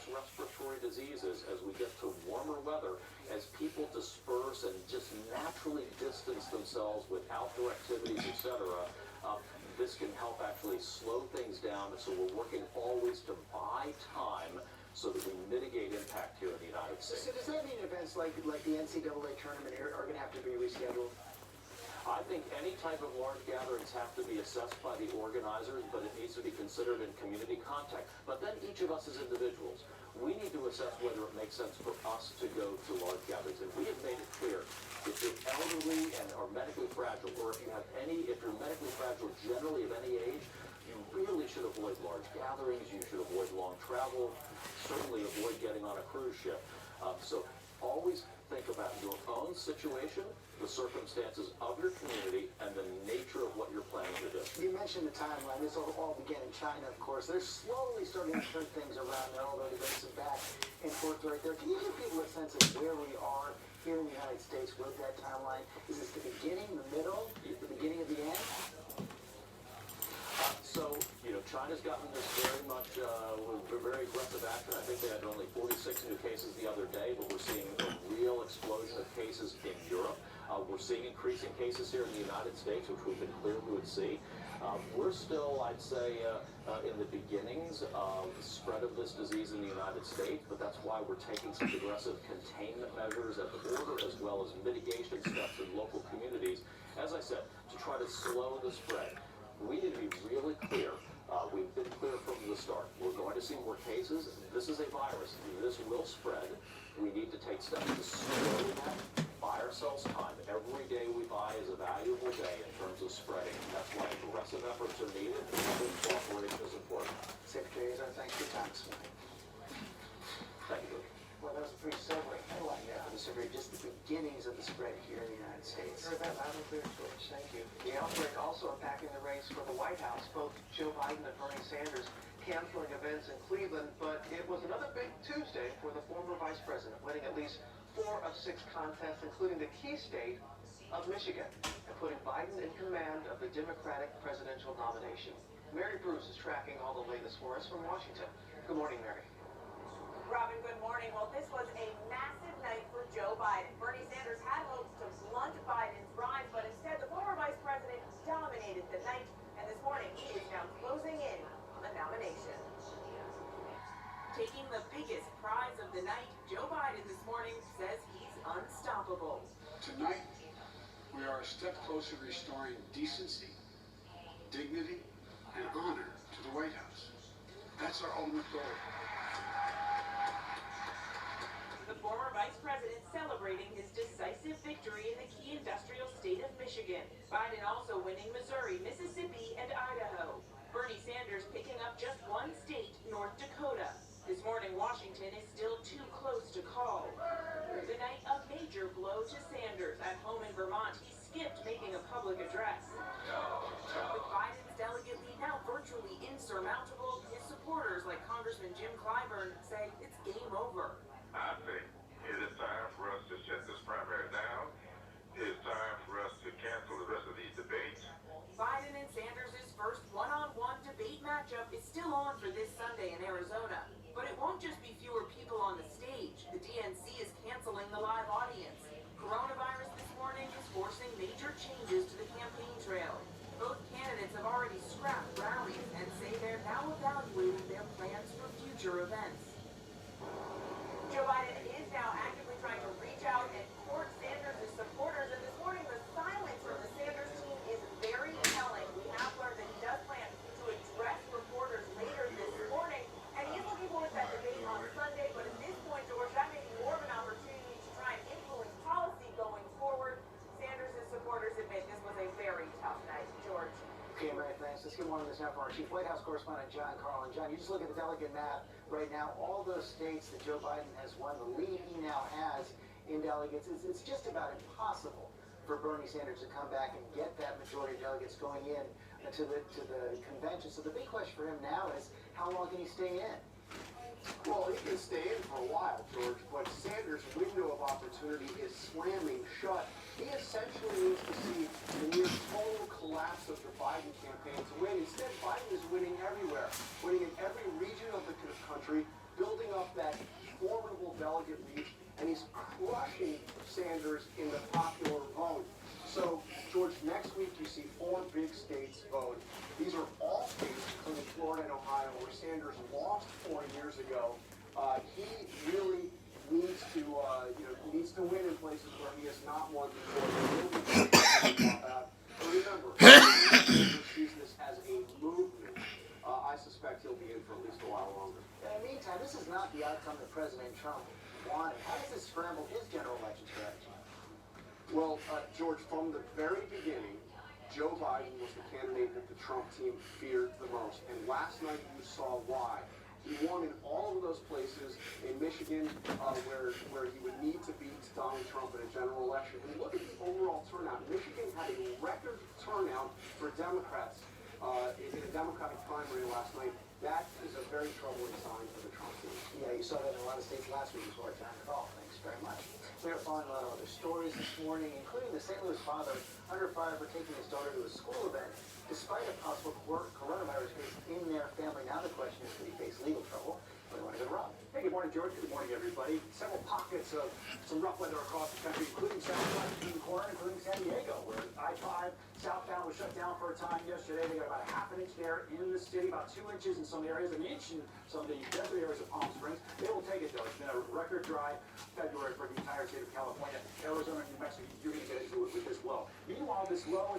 mass respiratory diseases as we get to warmer weather, as people disperse and just naturally distance themselves with outdoor activities, etc. This can help actually slow things down, and so we're working always to buy time so that we mitigate impact here in the United States. So does that mean events like the NCAA tournament are going to have to be rescheduled? I think any type of large gatherings have to be assessed by the organizers, but it needs to be considered in community context. But then each of us as individuals, we need to assess whether it makes sense for us to go to large gatherings. And we have made it clear, if you're elderly and are medically fragile, or if you're medically fragile generally of any age, you really should avoid large gatherings. You should avoid long travel. Certainly avoid getting on a cruise ship. So always think about your own situation, the circumstances of your community, and the nature of what you're planning to do. You mentioned the timeline. This all began in China, of course. They're slowly starting to turn things around now, although they've been some back and forth right there. Can you give people a sense of where we are here in the United States with that timeline? Is this the beginning, the middle, the beginning of the end? So, China's gotten this very much with very aggressive action. I think they had only 46 new cases the other day, but we're seeing a real explosion of cases in Europe. We're seeing increasing cases here in the United States, which we've been clear we would see. We're still, I'd say, in the beginnings of the spread of this disease in the United States, but that's why we're taking such aggressive containment measures at the border, as well as mitigation steps in local communities, as I said, to try to slow the spread. We need to be really clear. We've been clear from the start. We're going to see more cases. This is a virus. This will spread. We need to take steps to slow that, buy ourselves time. Every day we buy is a valuable day in terms of spreading. That's why aggressive efforts are needed, and public cooperation is important. Secretary Azar, thanks for your time this morning. Thank you. Well, that was a pretty sobering headline there for the survey, just the beginnings of the spread here in the United States. Heard that loud and clear, George. Thank you. The outbreak also impacting the race for the White House. Both Joe Biden and Bernie Sanders Canceling events in Cleveland, but it was another big Tuesday for the former vice president, winning at least 4 of 6 contests, including the key state of Michigan, and putting Biden in command of the Democratic presidential nomination. Mary Bruce is tracking all the latest for us from Washington. Good morning, Mary. Robin, good morning. Well, this was a massive night for Joe Biden. Bernie Sanders had hopes to blunt Biden's rise, but instead the former vice president dominated the night, and this morning he is now closing in on the nomination. Taking the biggest prize of the night, Joe Biden this morning says he's unstoppable. Tonight, we are a step closer to restoring decency, dignity, and honor to the White House. That's our ultimate goal. The former vice president celebrating his decisive victory in the key industrial state of Michigan. Biden also winning Missouri, Mississippi, and Idaho. Bernie Sanders picking up just one state, North Dakota. This morning, Washington is still too close to call. The night, a major blow to Sanders. At home in Vermont, he skipped making a public address. With Biden's delegate lead now virtually insurmountable, his supporters like Congressman Jim Clyburn say it's game over. I think it is time for us to shut this primary down. It is time for us to cancel the rest of these debates. Biden and Sanders' first one-on-one debate matchup is still on for this Sunday in Arizona. But it won't just be fewer people on the stage. The DNC is canceling the live audience. Coronavirus this morning is forcing major changes to the campaign trail. Both candidates have already scrapped rallies and say they're now evaluating their plans for future events. Joe Biden is now actively trying to reach out and court Sanders' supporters, and this morning the silence from the Sanders team is very telling. We have learned that he does plan to address reporters later this morning, and he is looking forward to that debate on Sunday, but at this point, George, that may be more of an opportunity to try and influence policy going forward. Sanders' supporters admit this was a very tough night. George. Okay, Mary, thanks. Let's get one of this now from our Chief White House correspondent, John Carlin. John, you just look at the delegate map right now. All those states that Joe Biden has won, the lead he now has in delegates, it's just about impossible for Bernie Sanders to come back and get that majority of delegates going in to the convention. So the big question for him now is, how long can he stay in? Well, he can stay in for a while, George, but Sanders' window of opportunity is slamming shut. He essentially needs to see the near total collapse of the Biden campaign to win. Instead, Biden is winning everywhere, winning in every region of the country, building up that formidable delegate lead, and he's crushing Sanders in the popular vote. So, George, next week you see 4 big states vote. These are all states, including Florida and Ohio, where Sanders lost 4 years ago. He really needs to win in places where he has not won before. Remember, Sanders sees this as a movement. I suspect he'll be in for at least a while longer. In the meantime, this is not the outcome that President Trump wanted. How does this scramble his general election strategy? Well, George, from the very beginning, Joe Biden was the candidate that the Trump team feared the most. And last night you saw why. He won in all of those places in Michigan where he would need to beat Donald Trump in a general election. And look at the overall turnout. Michigan had a record turnout for Democrats in a Democratic primary last night. That is a very troubling sign for the Trump team. Yeah, you saw that in a lot of states last week before John Carl. Thanks very much. We are following a lot of other stories this morning, including the St. Louis father under fire for taking his daughter to a school event, despite a possible coronavirus case in their family. Now the question is, could he face legal trouble? We want to go to Rob. Hey, good morning, George. Good morning, everybody. Several pockets of some rough weather across the country, including southwest corner, including San Diego, where I-5 southbound was shut down for a time yesterday. They got about a half an inch there in the city, about 2 inches in some areas, an inch in some of the desert areas of Palm Springs. They will take it, though. It's been a record dry February for the entire state of California. Arizona and New Mexico, you're going to get into it with this low. Meanwhile, this low